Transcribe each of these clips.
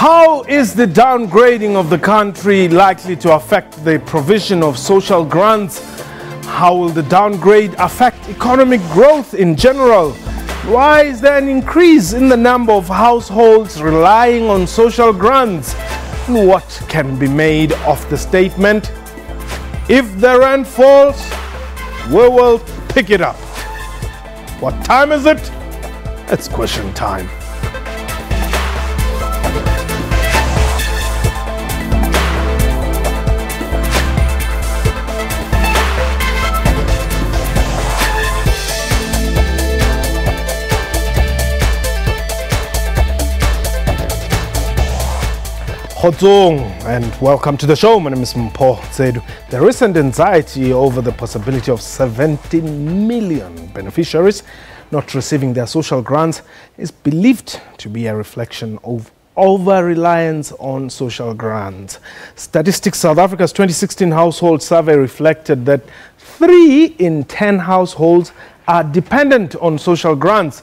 How is the downgrading of the country likely to affect the provision of social grants? How will the downgrade affect economic growth in general? Why is there an increase in the number of households relying on social grants? What can be made of the statement, if the rent falls, we will pick it up? What time is it? It's question time. Hodzong, and welcome to the show. My name is Mpho Zedu. The recent anxiety over the possibility of 17 million beneficiaries not receiving their social grants is believed to be a reflection of over-reliance on social grants. Statistics South Africa's 2016 household survey reflected that 3 in 10 households are dependent on social grants.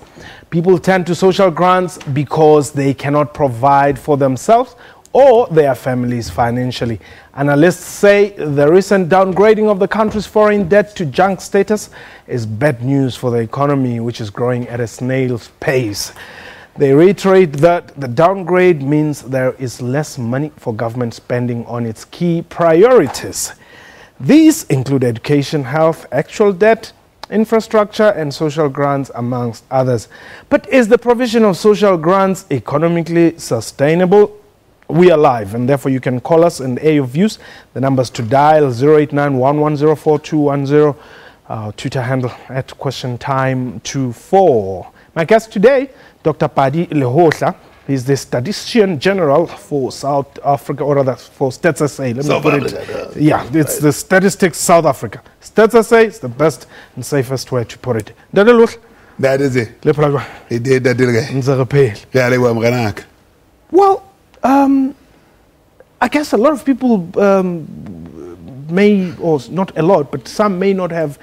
People turn to social grants because they cannot provide for themselves or their families financially. Analysts say the recent downgrading of the country's foreign debt to junk status is bad news for the economy, which is growing at a snail's pace. They reiterate that the downgrade means there is less money for government spending on its key priorities. These include education, health, actual debt, infrastructure, and social grants, amongst others. But is the provision of social grants economically sustainable? We are live, and therefore you can call us and air your views. The numbers to dial 089-1104-210, Twitter handle at QuestionTime24. My guest today, Dr. Padi Lehohla. He's the Statistician General for South Africa, or rather for Stats SA. Let me put it. Yeah, it's the Statistics South Africa. Stats SA is the best and safest way to put it. That is it. Well, I guess a lot of people may, or not a lot, but some may not have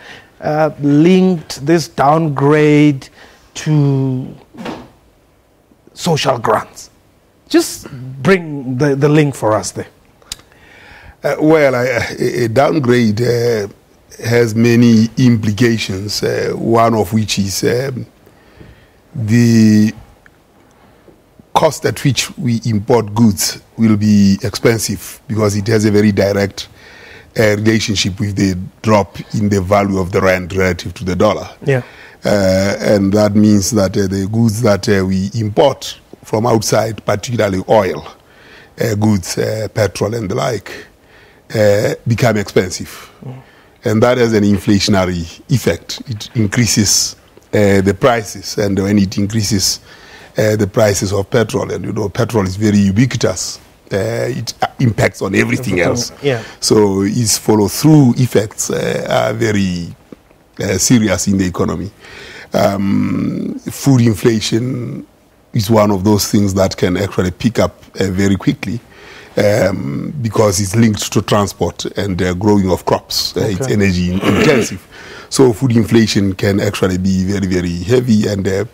linked this downgrade to social grants. Just bring the link for us there. A downgrade has many implications, one of which is the cost at which we import goods will be expensive because it has a very direct relationship with the drop in the value of the rand relative to the dollar. Yeah. And that means that the goods that we import from outside, particularly oil goods, petrol and the like, become expensive. And that has an inflationary effect. It increases the prices, and when it increases the prices of petrol, and you know petrol is very ubiquitous, it impacts on everything else. Yeah. So its follow-through effects are very serious in the economy. Food inflation is one of those things that can actually pick up very quickly because it's linked to transport and growing of crops. It's energy intensive. So food inflation can actually be very, very heavy, and a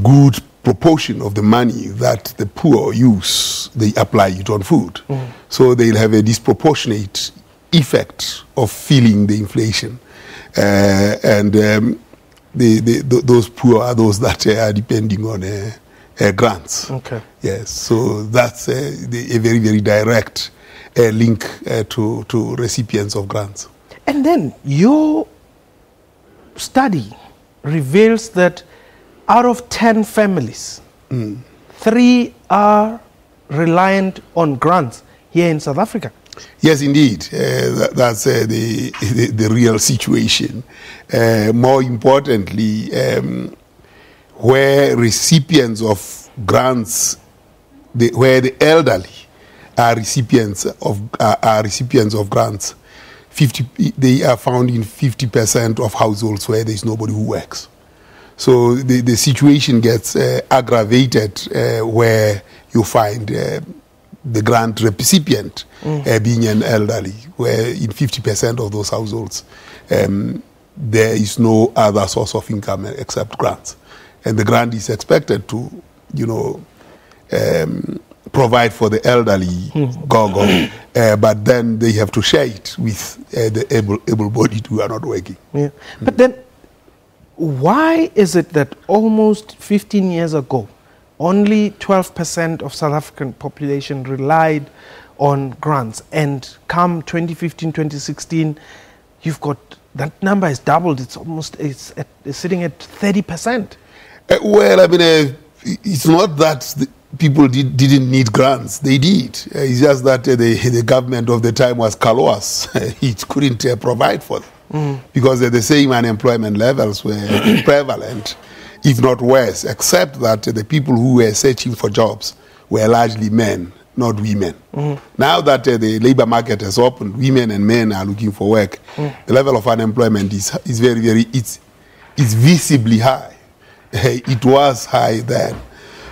good proportion of the money that the poor use, they apply it on food. So they'll have a disproportionate effect of feeling the inflation. Those poor are those that are depending on grants. Okay. Yes, so that's a very, very direct link to recipients of grants. And then your study reveals that out of 10 families, 3 are reliant on grants here in South Africa. Yes, indeed. That's the real situation. More importantly, where recipients of grants, where the elderly are recipients of grants, they are found in 50% of households where there is nobody who works. So the situation gets aggravated where you find the grant recipient being an elderly, where in 50% of those households there is no other source of income except grants. And the grant is expected to, provide for the elderly, but then they have to share it with the able-bodied who are not working. Yeah. But then, why is it that almost 15 years ago, only 12% of South African population relied on grants, and come 2015, 2016, you've got that number has doubled. It's almost it's sitting at 30%. Well, I mean, it's not that people didn't need grants. They did. It's just that the government of the time was callous. It couldn't provide for them because the same unemployment levels were prevalent, if not worse, except that the people who were searching for jobs were largely men, not women. Now that the labor market has opened, women and men are looking for work. The level of unemployment is very, it's visibly high. It was high then.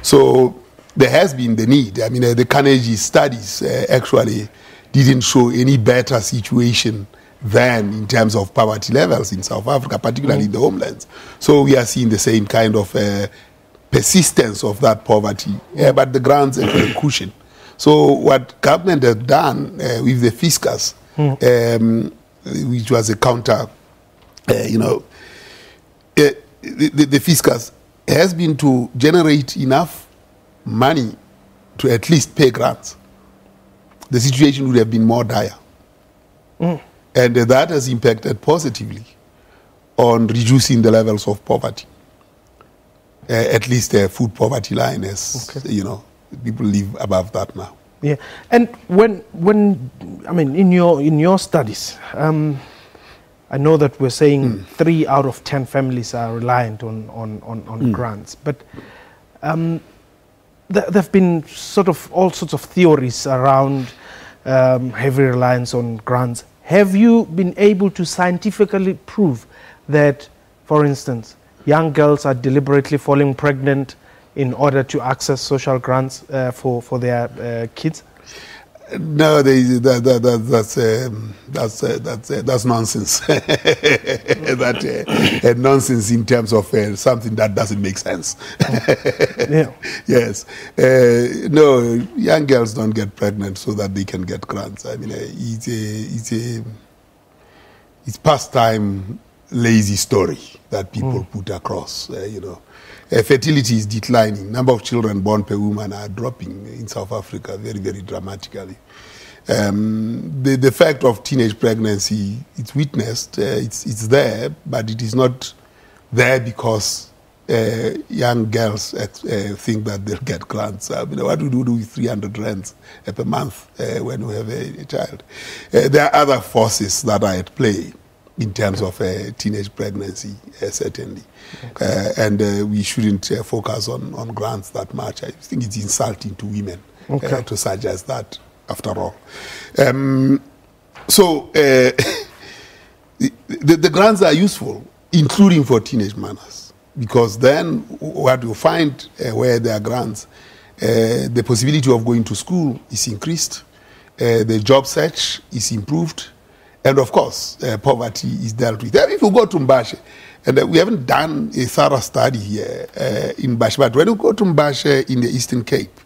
So there has been the need. I mean, the Carnegie studies actually didn't show any better situation than in terms of poverty levels in South Africa, particularly in the homelands. So we are seeing the same kind of persistence of that poverty, but the grants are a cushion. So what government has done with the fiscus, which was a counter, the fiscus has been to generate enough money to at least pay grants. The situation would have been more dire. And that has impacted positively on reducing the levels of poverty. At least the food poverty line is, people live above that now. Yeah, and when I mean in your studies, I know that we're saying 3 out of 10 families are reliant on grants, but there have been all sorts of theories around heavy reliance on grants. Have you been able to scientifically prove that, for instance, young girls are deliberately falling pregnant in order to access social grants for their kids? No, that's nonsense. That nonsense in terms of something that doesn't make sense. Yeah. Yes. No, young girls don't get pregnant so that they can get grants. I mean, it's pastime, lazy story that people put across. Fertility is declining. Number of children born per woman are dropping in South Africa very, very dramatically. The fact of teenage pregnancy, it's witnessed, it's there, but it is not there because young girls think that they'll get grants. What do you do with 300 rands per month when you have a child? There are other forces that are at play in terms of teenage pregnancy, certainly. Okay. And we shouldn't focus on grants that much. I think it's insulting to women to suggest that, after all. So the grants are useful, including for teenage mothers, because then what you find where there are grants, the possibility of going to school is increased, the job search is improved, and of course, poverty is dealt with. If you go to Mbashe, and we haven't done a thorough study here in Mbashe, but when you go to Mbashe in the Eastern Cape,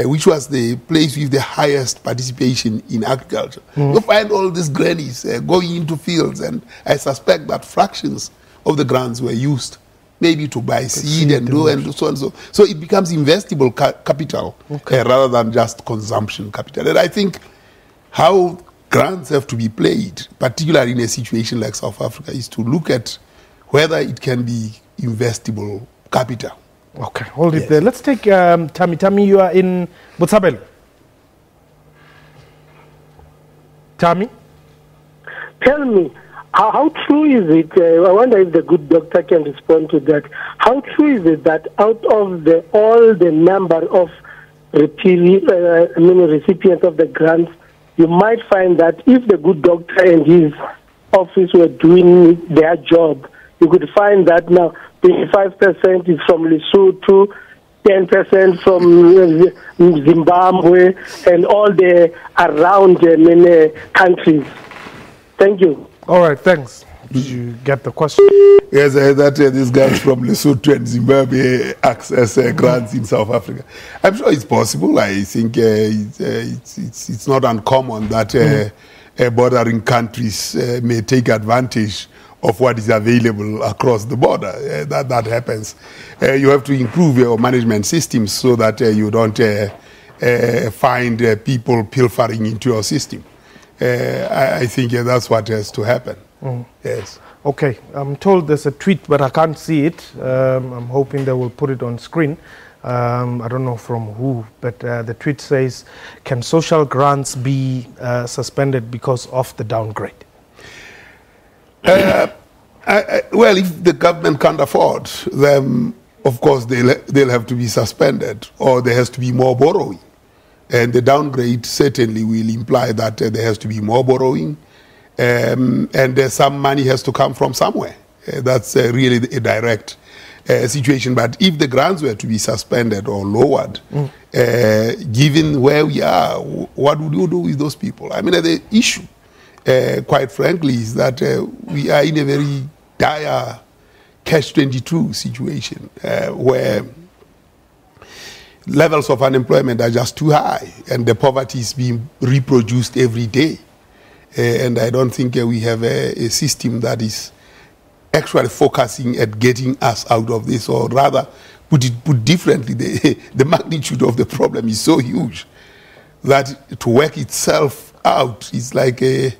which was the place with the highest participation in agriculture, you find all these grannies going into fields, and I suspect that fractions of the grants were used maybe to buy seed and so on. So it becomes investable capital rather than just consumption capital. And I think how grants have to be played, particularly in a situation like South Africa, is to look at whether it can be investable capital. Okay, hold it there. Let's take Tammy. Tammy, you are in Botshabelo. Tammy? Tell me, how true is it, I wonder if the good doctor can respond to that, how true is it that out of all the number of recipients of the grants, you might find that if the good doctor and his office were doing their job, you could find that now 25% is from Lesotho, 10% from Zimbabwe, and all the around many countries. Thank you. All right, thanks. Did you get the question? Yes, that these guys from Lesotho and Zimbabwe access grants in South Africa. I'm sure it's possible. I think it's not uncommon that bordering countries may take advantage of what is available across the border. That happens. You have to improve your management systems so that you don't find people pilfering into your system. I think that's what has to happen. Yes. Okay, I'm told there's a tweet, but I can't see it. I'm hoping they will put it on screen. I don't know from who, but the tweet says, can social grants be suspended because of the downgrade? Well, if the government can't afford them, of course, they'll have to be suspended, or there has to be more borrowing. And the downgrade certainly will imply that there has to be more borrowing, and some money has to come from somewhere. That's really a direct situation. But if the grants were to be suspended or lowered, given where we are, what would you do with those people? I mean, the issue, quite frankly, is that we are in a very dire catch-22 situation where levels of unemployment are just too high, and the poverty is being reproduced every day. And I don't think we have a system that is actually focusing at getting us out of this, or rather, put differently, the magnitude of the problem is so huge that to work itself out is like a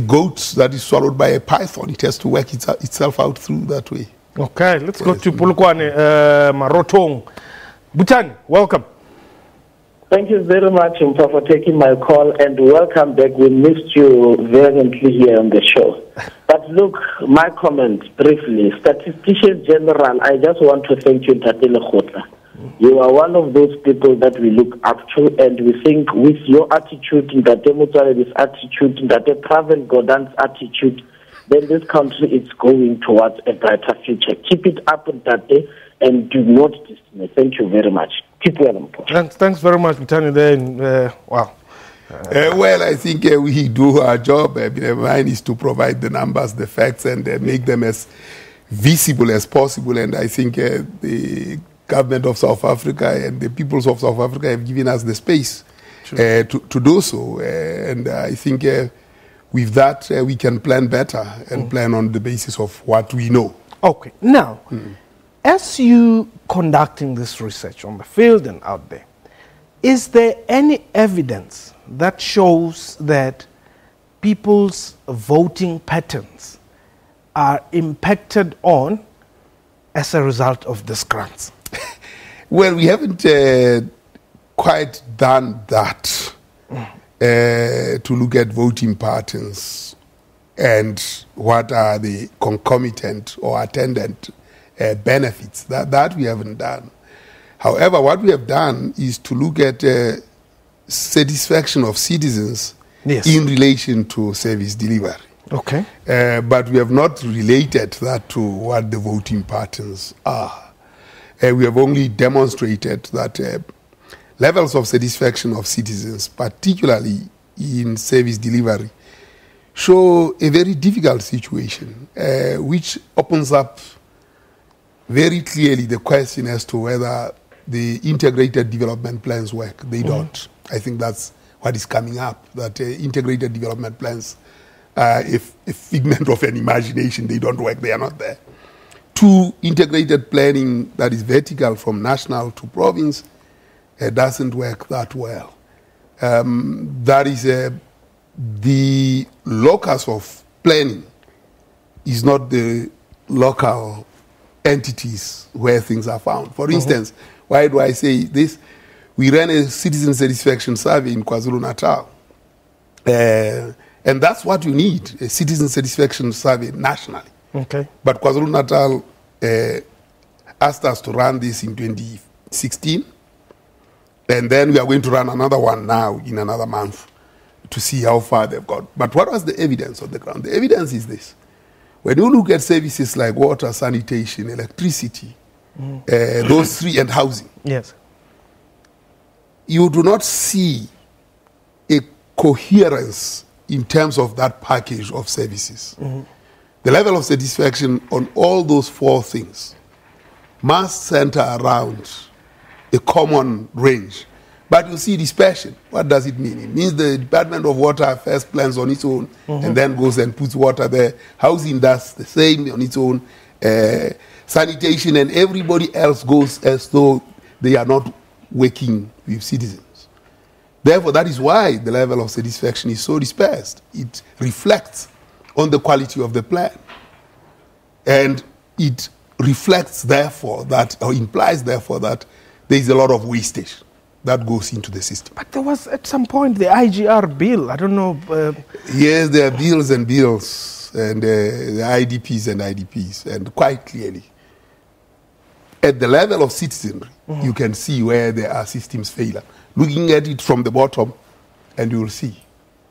goat that is swallowed by a python. It has to work itself out through that way. Okay, let's go to Polokwane Marotong. Butani, welcome. Thank you very much, Mpa, for taking my call, and welcome back. We missed you vehemently here on the show. But look, my comment briefly. Statistician General, I just want to thank you, Tatele Khotla. You are one of those people that we look up to, and we think with your attitude, that this attitude, that the Travel Godin's attitude, then this country is going towards a brighter future. Keep it up, Tate, and do not dismiss. Thank you very much. Keep well. Thanks very much, Mutani. Wow. Well, I think we do our job. Mine is to provide the numbers, the facts, and make them as visible as possible. And I think the government of South Africa and the peoples of South Africa have given us the space to do so. And I think with that, we can plan better and plan on the basis of what we know. Okay. Now, as you conducting this research on the field and out there, is there any evidence that shows that people's voting patterns are impacted on as a result of these grants? Well, we haven't quite done that to look at voting patterns and what are the concomitant or attendant benefits. That we haven't done. However, what we have done is to look at satisfaction of citizens in relation to service delivery. Okay. But we have not related that to what the voting patterns are. We have only demonstrated that levels of satisfaction of citizens, particularly in service delivery, show a very difficult situation, which opens up very clearly the question as to whether the integrated development plans work. They don't. I think that's what is coming up, that integrated development plans are a figment of an imagination. They don't work. They are not there. Two, integrated planning that is vertical from national to province doesn't work that well. That is the locus of planning is not the local entities where things are found. For instance, why do I say this? We ran a citizen satisfaction survey in KwaZulu-Natal. And that's what you need, a citizen satisfaction survey nationally. Okay. But KwaZulu-Natal asked us to run this in 2016. And then we are going to run another one now in another month to see how far they've got. But what was the evidence on the ground? The evidence is this. When you look at services like water, sanitation, electricity, those three, and housing, yes, you do not see a coherence in terms of that package of services. The level of satisfaction on all those four things must center around a common range. But you see dispersion. What does it mean? It means the Department of Water first plans on its own and then goes and puts water there. Housing does the same on its own. Sanitation and everybody else goes as though they are not working with citizens. Therefore, that is why the level of satisfaction is so dispersed. It reflects on the quality of the plan. And it reflects, therefore, that, or implies, therefore, that there is a lot of wastage that goes into the system. But there was, at some point, the IGR bill. I don't know. Yes, there are bills and bills, and the IDPs and IDPs, and quite clearly, at the level of citizenry, you can see where there are systems failure. Looking at it from the bottom, and you will see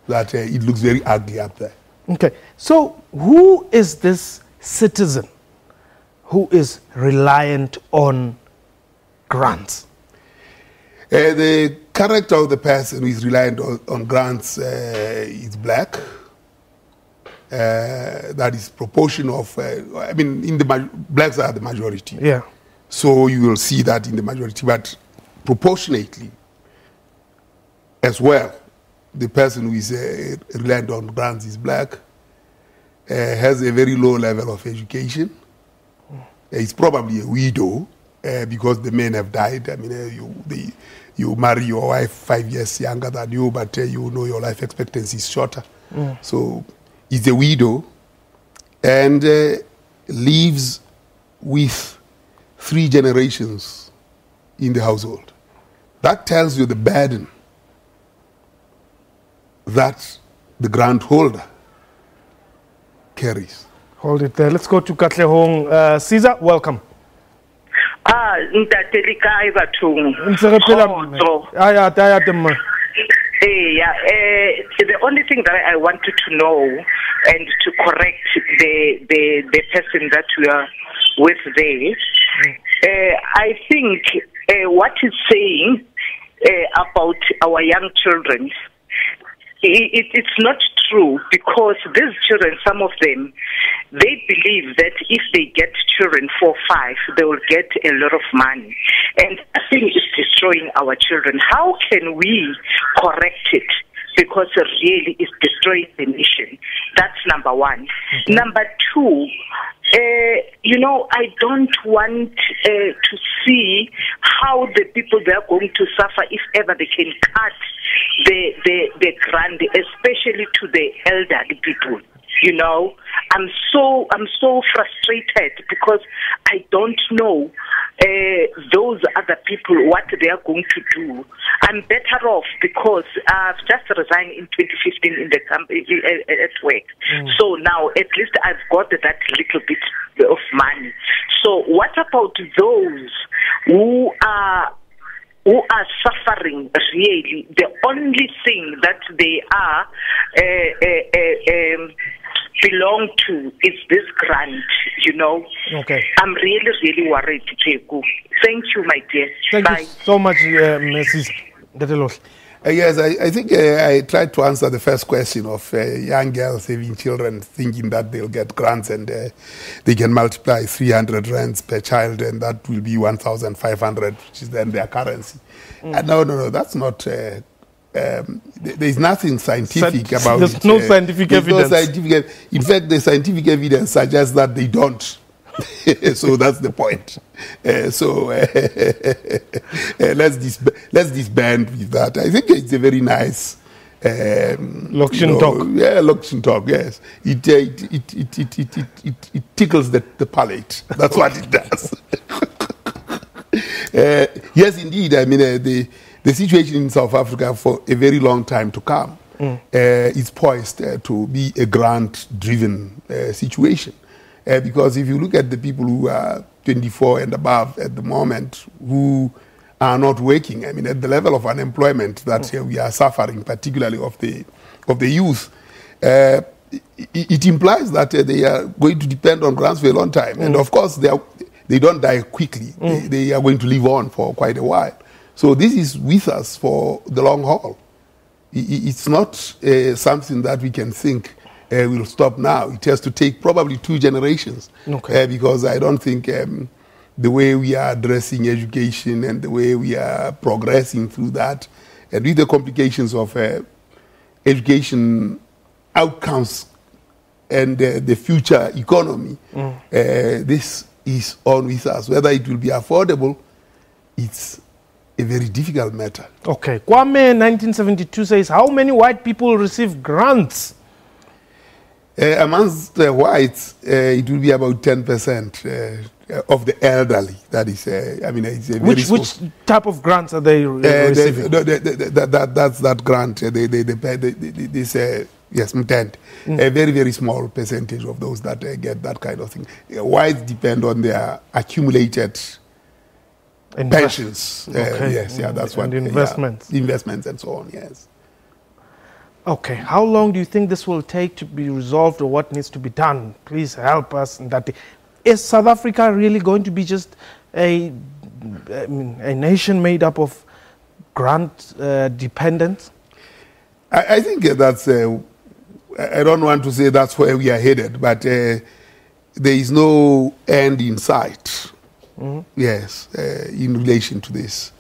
that it looks very ugly up there. Okay, so who is this citizen who is reliant on grants? The character of the person who is reliant on grants is black. That is proportion of, I mean, in the blacks are the majority. Yeah. So you will see that in the majority, but proportionately as well, the person who is reliant on grants is black, has a very low level of education, is probably a widow because the men have died. I mean, you marry your wife 5 years younger than you, but you know your life expectancy is shorter. So he's a widow and lives with 3 generations in the household. That tells you the burden that the grant holder carries. Hold it there. Let's go to Katlehong. Caesar, welcome. Ntatelikai bathong. The only thing that I wanted to know and to correct the person that we are with there, I think what he's saying about our young children, it's not true, because these children, some of them, they believe that if they get children 4 or 5, they will get a lot of money. And I think it's destroying our children. How can we correct it? Because it really is destroying the nation. That's number one. Number two, I don't want to see how the people, they are going to suffer if ever they can cut the grant, especially to the elderly people. I'm so frustrated because I don't know those other people what they are going to do. I'm better off because I've just resigned in 2015 in the company at work. So now at least I've got that little bit of money. So what about those who are suffering really? The only thing that they are belong to is this grant, Okay. I'm really, really worried, Teku. Thank you, my dear. Thank you so much, Mrs. Yes, I think I tried to answer the first question of young girls having children thinking that they'll get grants and they can multiply 300 rands per child and that will be 1,500, which is then their currency. No, that's not... there is nothing scientific about it. There's no scientific evidence. In fact, the scientific evidence suggests that they don't. So that's the point. Let's disband with that. I think it's a very nice Lokshin talk. Yeah, Lokshin talk. Yes, it tickles the palate. That's what it does. Yes, indeed. I mean, the situation in South Africa for a very long time to come is poised to be a grant-driven situation. Because if you look at the people who are 24 and above at the moment who are not working, I mean, at the level of unemployment that we are suffering, particularly of the youth, it implies that they are going to depend on grants for a long time. And of course, they don't die quickly. They are going to live on for quite a while. So this is with us for the long haul. it's not something that we can think will stop now. It has to take probably 2 generations. Okay. Because I don't think the way we are addressing education and the way we are progressing through that, and with the complications of education outcomes and the future economy, this is on with us. Whether it will be affordable, it's a very difficult matter. Okay. Kwame 1972 says, how many white people receive grants? Amongst the whites, it will be about 10% of the elderly. That is, I mean, it's a very Which type of grants are they receiving? That's that grant. Yes, intent. A very, very small percentage of those that get that kind of thing. Whites depend on their accumulated pensions. Okay. Yes, yeah, that's what. And investments. Investments and so on, yes. Okay. How long do you think this will take to be resolved, or what needs to be done? Please help us in that. Is South Africa really going to be just a nation made up of grant dependents? I think that's, I don't want to say that's where we are headed, but there is no end in sight, yes, in relation to this.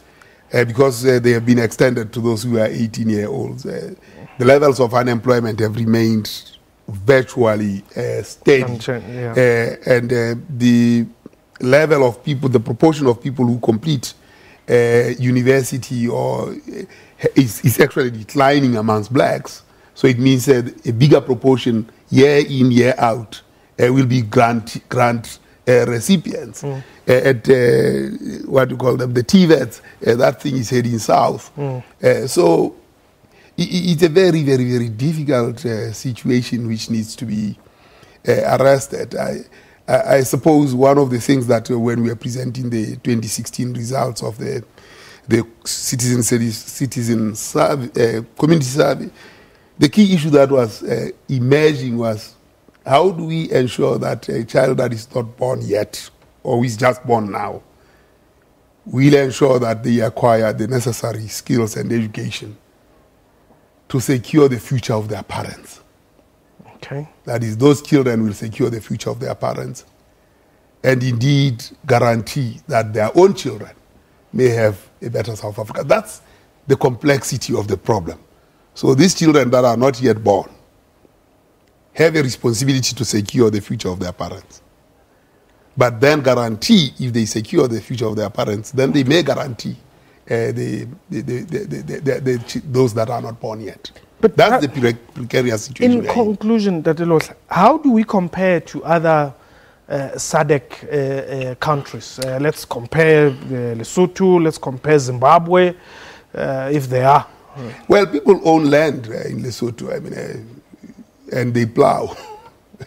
Because they have been extended to those who are 18-year-olds. The levels of unemployment have remained virtually steady. And the level of people, the proportion of people who complete university or is actually declining amongst blacks. So it means that a bigger proportion year in, year out will be grant recipients. At what you call them, the TVETs, that thing is heading south. So it's a very, very, very difficult situation which needs to be arrested. I suppose one of the things that when we were presenting the 2016 results of the citizen survey, community survey, the key issue that was emerging was, how do we ensure that a child that is not born yet, or is just born now, will ensure that they acquire the necessary skills and education to secure the future of their parents. Okay. That is, those children will secure the future of their parents and indeed guarantee that their own children may have a better South Africa. That's the complexity of the problem. So these children that are not yet born have a responsibility to secure the future of their parents. But then guarantee, if they secure the future of their parents, then they may guarantee those that are not born yet. But that's the precarious situation. In conclusion, how do we compare to other SADC countries? Let's compare Lesotho, let's compare Zimbabwe, if they are. Well, people own land in Lesotho, I mean, and they plow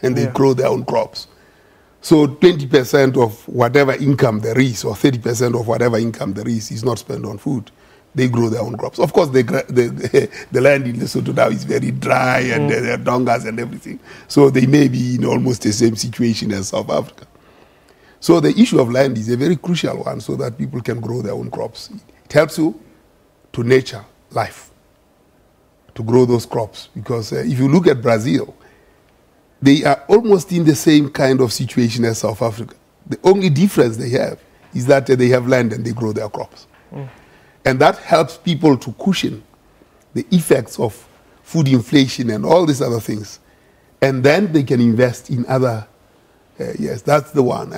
and they grow their own crops. So 20% of whatever income there is, or 30% of whatever income there is not spent on food. They grow their own crops. Of course, the land in Lesotho now is very dry, and there are dongas and everything. So they may be in almost the same situation as South Africa. So the issue of land is a very crucial one, so that people can grow their own crops. It helps you to nurture life, to grow those crops. Because if you look at Brazil, they are almost in the same kind of situation as South Africa. The only difference they have is that they have land and they grow their crops. And that helps people to cushion the effects of food inflation and all these other things. And then they can invest in other, yes, that's the one.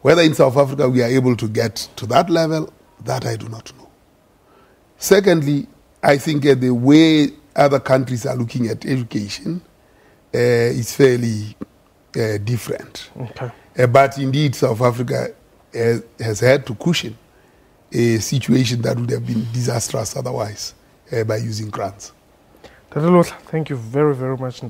Whether in South Africa we are able to get to that level, that I do not know. Secondly, I think the way other countries are looking at education is fairly different. Okay. But indeed, South Africa has had to cushion a situation that would have been disastrous otherwise by using grants. Thank you very, very much.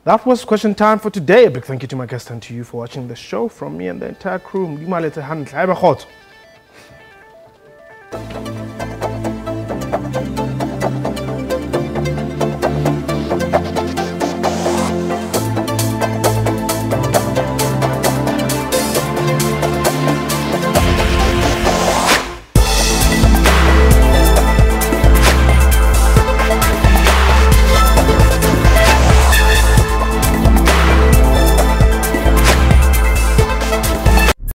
That was question time for today. A big thank you to my guest and to you for watching the show. From me and the entire crew.